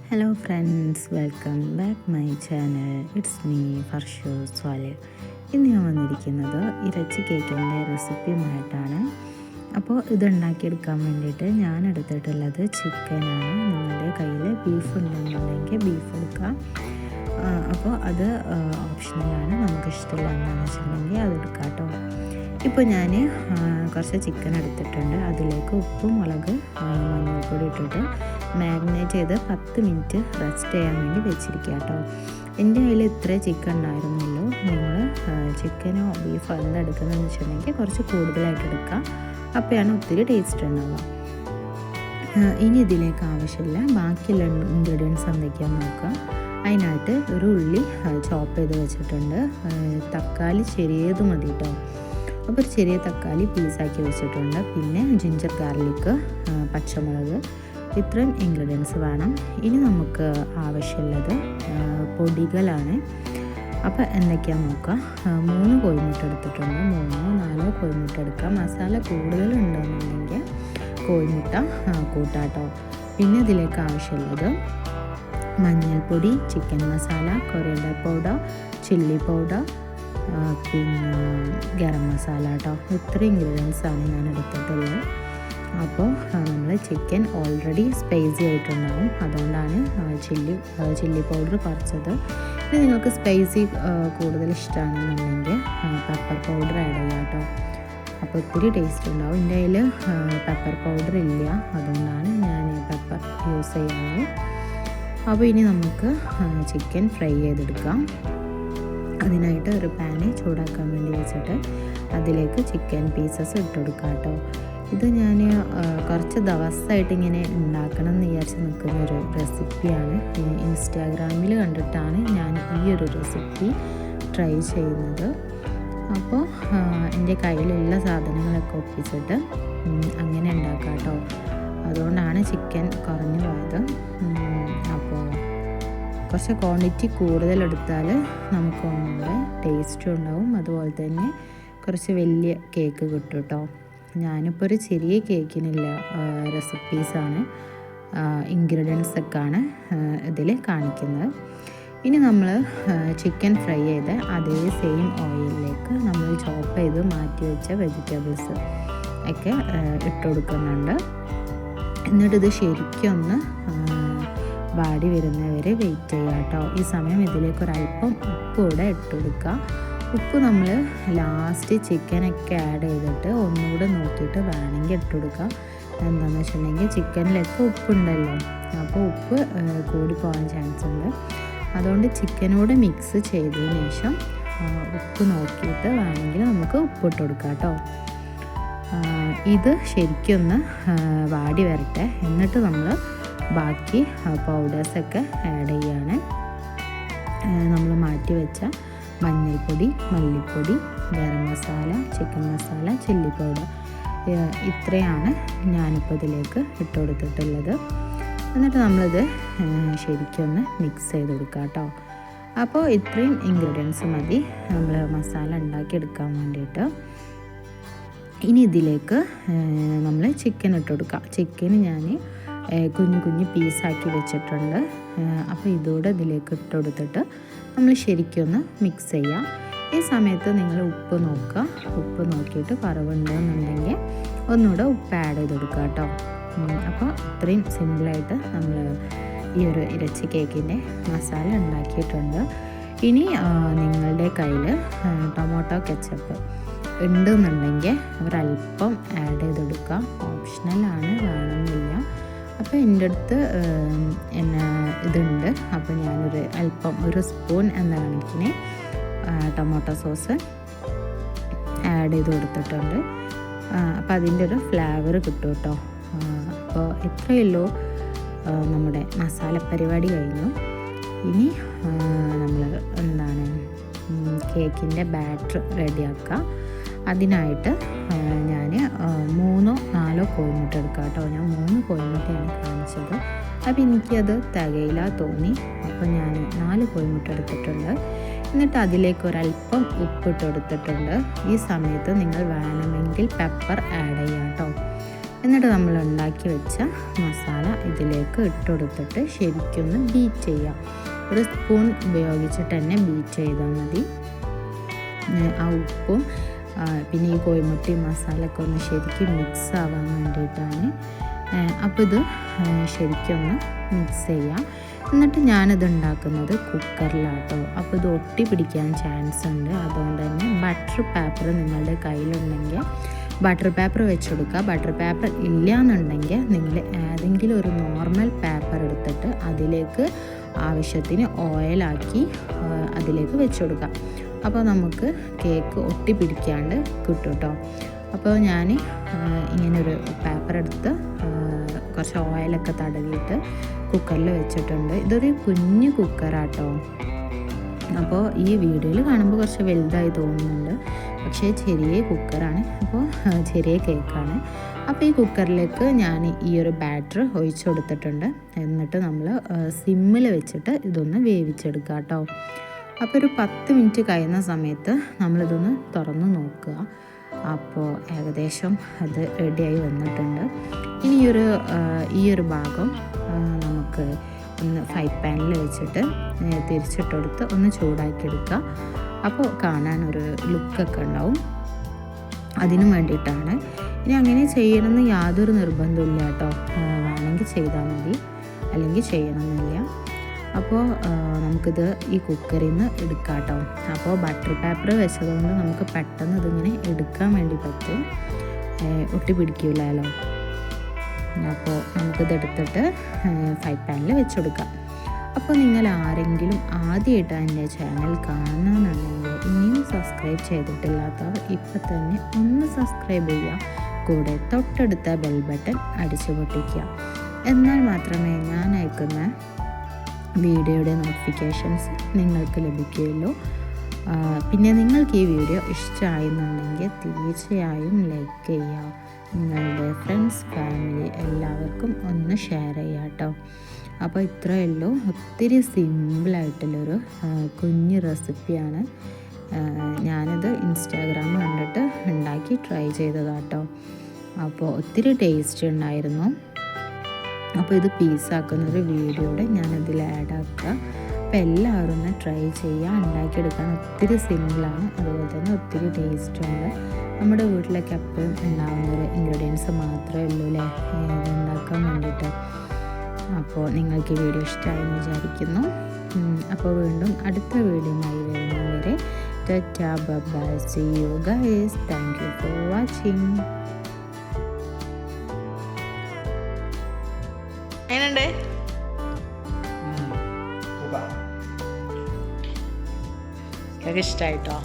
Hello friends, welcome back my channel. It's me Farshu Swalih. ഇന്ന് ഞാൻ വന്നിരിക്കുന്നത് ഇറച്ചി കേക്കിൻ്റെ റെസിപ്പിയുമായിട്ടാണ്. അപ്പോൾ ഇതുണ്ടാക്കിയെടുക്കാൻ വേണ്ടിയിട്ട് ഞാൻ എടുത്തിട്ടുള്ളത് ചിക്കനാണ്. നിങ്ങളുടെ കയ്യിൽ ബീഫ് ഉണ്ടെന്നുണ്ടെങ്കിൽ ബീഫ് എടുക്കാം. അപ്പോൾ അത് ഓപ്ഷണലാണ്, നമുക്ക് ഇഷ്ടമില്ല എന്താണെന്ന് വെച്ചിട്ടുണ്ടെങ്കിൽ അത് എടുക്കാം കേട്ടോ. ഇപ്പോൾ ഞാൻ കുറച്ച് ചിക്കൻ എടുത്തിട്ടുണ്ട്. അതിലേക്ക് ഉപ്പ്, മുളക്, മഞ്ഞൾപ്പൊടി ഇട്ടിട്ട് മാരിനേറ്റ് ചെയ്ത് 10 മിനിറ്റ് റെസ്റ്റ് ചെയ്യാൻ വേണ്ടി വെച്ചിരിക്കുക കേട്ടോ. എൻ്റെ കയ്യിൽ ഇത്ര ചിക്കൻ ഉണ്ടായിരുന്നുള്ളൂ. നിങ്ങൾ ചിക്കനോ ബീഫോ എന്താ എടുക്കുന്നതെന്ന് വെച്ചിട്ടുണ്ടെങ്കിൽ കുറച്ച് കൂടുതലായിട്ട് എടുക്കുക. അപ്പോഴാണ് ഒത്തിരി ടേസ്റ്റ് ഉണ്ടാവുക. ഇനി ഇതിലേക്ക് ആവശ്യമില്ല ബാക്കിയുള്ള ഇൻഗ്രീഡിയൻസ് എന്തൊക്കെയാണെന്ന് നോക്കുക. അതിനായിട്ട് ഒരു ഉള്ളി ചോപ്പ് ചെയ്ത് വെച്ചിട്ടുണ്ട്. തക്കാളി ചെറിയത് മതി കേട്ടോ. അപ്പോൾ ഒരു ചെറിയ തക്കാളി പീസാക്കി വെച്ചിട്ടുണ്ട്. പിന്നെ ജിഞ്ചർ ഗാർലിക്ക്, പച്ചമുളക്, ഇത്രയും ഇൻഗ്രീഡിയൻസ് വേണം. ഇനി നമുക്ക് ആവശ്യമുള്ളത് പൊടികളാണ്. അപ്പോൾ എന്തൊക്കെയാണെന്ന് നോക്കാം. 3 കോഴിമുട്ട എടുത്തിട്ടുണ്ട്. 3-4 കോഴിമുട്ട എടുക്കാം. മസാല കൂടുതലുണ്ടെന്നുണ്ടെങ്കിൽ കോഴിമുട്ട കൂട്ടാട്ടോ. പിന്നെ ഇതിലേക്ക് ആവശ്യമുള്ളത് മഞ്ഞൾപ്പൊടി, chicken masala, coriander powder, chilli powder, പിന്നെ ഗരം മസാല കേട്ടോ. ഇത്രയും ഇൻഗ്രീഡിയൻസാണ് ഞാൻ എടുത്തിട്ടുള്ളത്. അപ്പോൾ നമ്മൾ ചിക്കൻ ഓൾറെഡി സ്പൈസി ആയിട്ടുണ്ടാവും, അതുകൊണ്ടാണ് ചില്ലി പൗഡർ കുറച്ചത്. ഇനി നിങ്ങൾക്ക് സ്പൈസി കൂടുതൽ ഇഷ്ടമാണെന്നുണ്ടെങ്കിൽ പെപ്പർ പൗഡർ ആഡ് ചെയ്യാം കേട്ടോ. അപ്പോൾ ഒത്തിരി ടേസ്റ്റ് ഉണ്ടാവും. എൻ്റെ കയ്യിൽ പെപ്പർ പൗഡർ ഇല്ല, അതുകൊണ്ടാണ് ഞാൻ പെപ്പർ യൂസ് ചെയ്യുന്നത്. അപ്പോൾ ഇനി നമുക്ക് ചിക്കൻ ഫ്രൈ ചെയ്തെടുക്കാം. അതിനായിട്ട് ഒരു പാന് ചൂടാക്കാൻ വേണ്ടി വെച്ചിട്ട് അതിലേക്ക് ചിക്കൻ പീസസ് ഇട്ട് കൊടുക്കാം കേട്ടോ. ഇത് ഞാൻ കുറച്ച് ദിവസമായിട്ട് ഇങ്ങനെ ഉണ്ടാക്കണം എന്ന് വിചാരിച്ച് നിൽക്കുന്നൊരു റെസിപ്പിയാണ്. ഇൻസ്റ്റാഗ്രാമിൽ കണ്ടിട്ടാണ് ഞാൻ ഈ ഒരു റെസിപ്പി ട്രൈ ചെയ്യുന്നത്. അപ്പോൾ എൻ്റെ കയ്യിലുള്ള സാധനങ്ങളൊക്കെ ഒപ്പിച്ചിട്ട് അങ്ങനെ ഉണ്ടാക്കാം കേട്ടോ. അതുകൊണ്ടാണ് ചിക്കൻ കുറഞ്ഞു പോയത്. അപ്പോൾ കുറച്ച് ക്വാണ്ടിറ്റി കൂടുതലെടുത്താൽ നമുക്ക് ഒന്നുകൂടെ ടേസ്റ്റും ഉണ്ടാവും. അതുപോലെ തന്നെ കുറച്ച് വലിയ കേക്ക് കിട്ടും കേട്ടോ. ഞാനിപ്പോൾ ഒരു ചെറിയ കേക്കിനുള്ള റെസിപ്പീസാണ്, ഇൻഗ്രീഡിയൻസൊക്കെയാണ് ഇതിൽ കാണിക്കുന്നത്. ഇനി നമ്മൾ ചിക്കൻ ഫ്രൈ ചെയ്ത് അതേ സെയിം ഓയിലിലേക്ക് നമ്മൾ ചോപ്പ് ചെയ്ത് മാറ്റി വെച്ച വെജിറ്റബിൾസ് ഒക്കെ ഇട്ട് കൊടുക്കുന്നുണ്ട്. എന്നിട്ടിത് ശരിക്കും ഒന്ന് വാടി വരുന്നവരെ വെയിറ്റ് ചെയ്യുക കേട്ടോ. ഈ സമയം ഇതിലേക്ക് ഒരല്പം ഉപ്പ് കൂടെ ഇട്ട് കൊടുക്കുക. ഉപ്പ് നമ്മൾ ലാസ്റ്റ് ചിക്കനൊക്കെ ആഡ് ചെയ്തിട്ട് ഒന്നുകൂടെ നോക്കിയിട്ട് വേണമെങ്കിൽ ഇട്ട് കൊടുക്കുക. എന്താണെന്ന് വെച്ചിട്ടുണ്ടെങ്കിൽ ചിക്കനിലൊക്കെ ഉപ്പുണ്ടല്ലോ, അപ്പോൾ ഉപ്പ് കൂടി പോകാൻ ചാൻസ് ഉണ്ട്. അതുകൊണ്ട് ചിക്കനോട് മിക്സ് ചെയ്തതിന് ശേഷം ഉപ്പ് നോക്കിയിട്ട് വേണമെങ്കിൽ നമുക്ക് ഉപ്പിട്ട് കൊടുക്കാം കേട്ടോ. ഇത് ശരിക്കും ഒന്ന് വാടി വരട്ടെ. എന്നിട്ട് നമ്മൾ ബാക്കി പൗഡേഴ്സൊക്കെ ആഡ് ചെയ്യാണ്. നമ്മൾ മാറ്റി വെച്ച മഞ്ഞൾപ്പൊടി, മല്ലിപ്പൊടി, garam masala, chicken masala, chilli powder, ഇത്രയാണ് ഞാനിപ്പോൾ ഇതിലേക്ക് ഇട്ട് കൊടുത്തിട്ടുള്ളത്. എന്നിട്ട് നമ്മളിത് ശരിക്കും ഒന്ന് മിക്സ് ചെയ്ത് കൊടുക്കുക കേട്ടോ. അപ്പോൾ ഇത്രയും ഇൻഗ്രീഡിയൻസ് മതി നമ്മൾ മസാല ഉണ്ടാക്കിയെടുക്കാൻ വേണ്ടിയിട്ട്. ഇനി ഇതിലേക്ക് നമ്മൾ ചിക്കൻ ഇട്ട് കൊടുക്കാം. ചിക്കൻ ഞാൻ കുഞ്ഞു പീസാക്കി വെച്ചിട്ടുണ്ട്. അപ്പോൾ ഇതോടെ ഇതിലേക്ക് ഇട്ട് കൊടുത്തിട്ട് നമ്മൾ ശരിക്കും ഒന്ന് മിക്സ് ചെയ്യാം. ഈ സമയത്ത് നിങ്ങൾ ഉപ്പ് നോക്കുക. ഉപ്പ് നോക്കിയിട്ട് കുറവുണ്ടെന്നുണ്ടെങ്കിൽ ഒന്നുകൂടെ ഉപ്പ് ആഡ് ചെയ്ത് കൊടുക്കുക കേട്ടോ. അപ്പോൾ ഇത്രയും സിമ്പിളായിട്ട് നമ്മൾ ഈ ഒരു ഇറച്ചി കേക്കിൻ്റെ മസാല ഉണ്ടാക്കിയിട്ടുണ്ട്. ഇനി നിങ്ങളുടെ കയ്യിൽ ടൊമാറ്റോ കെച്ചപ്പ് ഉണ്ടെന്നുണ്ടെങ്കിൽ ഒരല്പം ആഡ് ചെയ്ത് കൊടുക്കുക. ഓപ്ഷണലാണ്, വേണമെന്നില്ല. അപ്പോൾ എൻ്റെ അടുത്ത് ഇതുണ്ട്. അപ്പോൾ ഞാനൊരു അല്പം ഒരു സ്പൂൺ എന്ന കണക്കിന് ടൊമാറ്റോ സോസ് ആഡ് ചെയ്ത് കൊടുത്തിട്ടുണ്ട്. അപ്പോൾ അതിൻ്റെ ഒരു ഫ്ലേവർ കിട്ടും കേട്ടോ. അപ്പോൾ ഇത്രയേ ഉള്ളൂ, നമ്മുടെ മസാല പരിപാടി കഴിഞ്ഞു. ഇനി നമ്മൾ കേക്കിൻ്റെ ബാറ്റർ റെഡിയാക്കുക. അതിനായിട്ട് ഞാൻ 3-4 കോഴിമുട്ട എടുക്കാം കേട്ടോ. ഞാൻ 3 കോഴിമുട്ടയാണ് കാണിച്ചത്. അപ്പോൾ എനിക്കത് തികയില്ല തോന്നി. അപ്പോൾ ഞാൻ 4 കോഴിമുട്ട എടുത്തിട്ടുണ്ട്. എന്നിട്ട് അതിലേക്ക് ഒരല്പം ഉപ്പിട്ട് കൊടുത്തിട്ടുണ്ട്. ഈ സമയത്ത് നിങ്ങൾ വേണമെങ്കിൽ പെപ്പർ ആഡ് ചെയ്യാം കേട്ടോ. എന്നിട്ട് നമ്മൾ ഉണ്ടാക്കി വെച്ച മസാല ഇതിലേക്ക് ഇട്ടുകൊടുത്തിട്ട് ശരിക്കൊന്ന് ബീറ്റ് ചെയ്യാം. ഒരു സ്പൂൺ ഉപയോഗിച്ചിട്ട് തന്നെ ബീറ്റ് ചെയ്താൽ മതി. ആ ഉപ്പും പിന്നെ ഈ കോഴിമുട്ടി മസാലയൊക്കെ ഒന്ന് ശരിക്കും മിക്സ് ആവാൻ വേണ്ടിയിട്ടാണ്. അപ്പോൾ ഇത് ശരിക്കൊന്ന് മിക്സ് ചെയ്യാം. എന്നിട്ട് ഞാനിത് ഉണ്ടാക്കുന്നത് കുക്കറിലാട്ടോ. അപ്പോൾ ഇത് ഒട്ടി പിടിക്കാൻ ചാൻസ് ഉണ്ട്. അതുകൊണ്ട് തന്നെ ബട്ടർ പേപ്പർ നിങ്ങളുടെ കയ്യിലുണ്ടെങ്കിൽ ബട്ടർ പേപ്പർ വെച്ചെടുക്കുക. ബട്ടർ പേപ്പർ ഇല്ല എന്നുണ്ടെങ്കിൽ നിങ്ങൾ ഏതെങ്കിലും ഒരു നോർമൽ പേപ്പർ എടുത്തിട്ട് അതിലേക്ക് ആവശ്യത്തിന് ഓയിലാക്കി അതിലേക്ക് വെച്ചെടുക്കുക. അപ്പോൾ നമുക്ക് കേക്ക് ഒട്ടി പിടിക്കാണ്ട് കിട്ടും കേട്ടോ. അപ്പോൾ ഞാൻ ഇങ്ങനൊരു പേപ്പർ എടുത്ത് കുറച്ച് ഓയിലൊക്കെ തടവിയിട്ട് കുക്കറിൽ വെച്ചിട്ടുണ്ട്. ഇതൊരു കുഞ്ഞു കുക്കറാട്ടോ. അപ്പോൾ ഈ വീഡിയോയിൽ കാണുമ്പോൾ കുറച്ച് വലുതായി തോന്നുന്നുണ്ട്, പക്ഷേ ചെറിയ കുക്കറാണ്. അപ്പോൾ ചെറിയ കേക്കാണ്. അപ്പോൾ ഈ കുക്കറിലേക്ക് ഞാൻ ഈ ഒരു ബാറ്റർ ഒഴിച്ചു കൊടുത്തിട്ടുണ്ട്. എന്നിട്ട് നമ്മൾ സിമ്മിൽ വെച്ചിട്ട് ഇതൊന്ന് വേവിച്ചെടുക്കുക കേട്ടോ. അപ്പോൾ ഒരു 10 മിനിറ്റ് കഴിയുന്ന സമയത്ത് നമ്മളിതൊന്ന് തുറന്ന് നോക്കുക. അപ്പോൾ ഏകദേശം അത് റെഡിയായി വന്നിട്ടുണ്ട്. ഇനി ഈ ഒരു ഭാഗം നമുക്ക് ഒന്ന് ഫ്രൈ പാനിൽ വെച്ചിട്ട് തിരിച്ചിട്ടെടുത്ത് ഒന്ന് ചൂടാക്കിയെടുക്കുക. അപ്പോൾ കാണാനൊരു ലുക്കൊക്കെ ഉണ്ടാവും. അതിനും വേണ്ടിയിട്ടാണ്. ഇനി അങ്ങനെ ചെയ്യണമെന്ന് യാതൊരു നിർബന്ധമില്ല കേട്ടോ. വേണമെങ്കിൽ ചെയ്താൽ മതി, അല്ലെങ്കിൽ ചെയ്യണമെന്നില്ല. അപ്പോൾ നമുക്കിത് ഈ കുക്കറിൽ നിന്ന് എടുക്കാം കേട്ടോ. അപ്പോൾ ബട്ടർ പേപ്പർ വെച്ചതുകൊണ്ട് നമുക്ക് പെട്ടെന്ന് ഇതിങ്ങനെ എടുക്കാൻ വേണ്ടി പറ്റും, ഒട്ടി പിടിക്കില്ലല്ലോ. അപ്പോൾ നമുക്കിത് എടുത്തിട്ട് ഫ്രൈ പാനിൽ വെച്ചെടുക്കാം. അപ്പോൾ നിങ്ങൾ ആരെങ്കിലും ആദ്യമായിട്ടാണ് എൻ്റെ ചാനൽ കാണുന്നതെന്നുണ്ടെങ്കിൽ ഇനിയും സബ്സ്ക്രൈബ് ചെയ്തിട്ടില്ലാത്തവർ ഇപ്പം തന്നെ ഒന്ന് സബ്സ്ക്രൈബ് ചെയ്യുക. കൂടെ തൊട്ടടുത്ത ബെൽ ബട്ടൺ അടിച്ചു പൊട്ടിക്കുക. എന്നാൽ മാത്രമേ ഞാൻ അയക്കുന്ന വീഡിയോയുടെ നോട്ടിഫിക്കേഷൻസ് നിങ്ങൾക്ക് ലഭിക്കുകയുള്ളൂ. പിന്നെ നിങ്ങൾക്ക് ഈ വീഡിയോ ഇഷ്ടമായെന്നുണ്ടെങ്കിൽ തീർച്ചയായും ലൈക്ക് ചെയ്യുക. നിങ്ങളുടെ ഫ്രണ്ട്സ്, ഫാമിലി എല്ലാവർക്കും ഒന്ന് ഷെയർ ചെയ്യുക കേട്ടോ. അപ്പോൾ ഇത്രയേ ഉള്ളൂ. ഒത്തിരി സിമ്പിളായിട്ടുള്ളൊരു കുഞ്ഞു റെസിപ്പിയാണ്. ഞാനിത് ഇൻസ്റ്റാഗ്രാം കണ്ടിട്ട് ഉണ്ടാക്കി ട്രൈ ചെയ്തതാട്ടോ. അപ്പോൾ ഒത്തിരി ടേസ്റ്റ് ഉണ്ടായിരുന്നു. അപ്പോൾ ഇത് പീസാക്കുന്നൊരു വീഡിയോയുടെ ഞാനതിൽ ആഡാക്കുക. അപ്പോൾ എല്ലാവരും ഒന്ന് ട്രൈ ചെയ്യുക. ഉണ്ടാക്കിയെടുക്കാൻ ഒത്തിരി സിമ്പിളാണ്, അതുപോലെ തന്നെ ഒത്തിരി ടേസ്റ്റുണ്ട്. നമ്മുടെ വീട്ടിലൊക്കെ എപ്പോഴും ഉണ്ടാകുന്നൊരു ഇൻഗ്രീഡിയൻസ് മാത്രമേ ഉള്ളൂ അല്ലേ ഉണ്ടാക്കാൻ വേണ്ടിയിട്ട്. അപ്പോൾ നിങ്ങൾക്ക് ഈ വീഡിയോ ഇഷ്ടമായെന്ന് വിചാരിക്കുന്നു. അപ്പോൾ വീണ്ടും അടുത്ത വീഡിയോയുമായി വരുന്നവരെ tata bye, see you guys. Thank you for watching. എങ്ങനെയുണ്ട്? ഇഷ്ടമായിട്ടോ?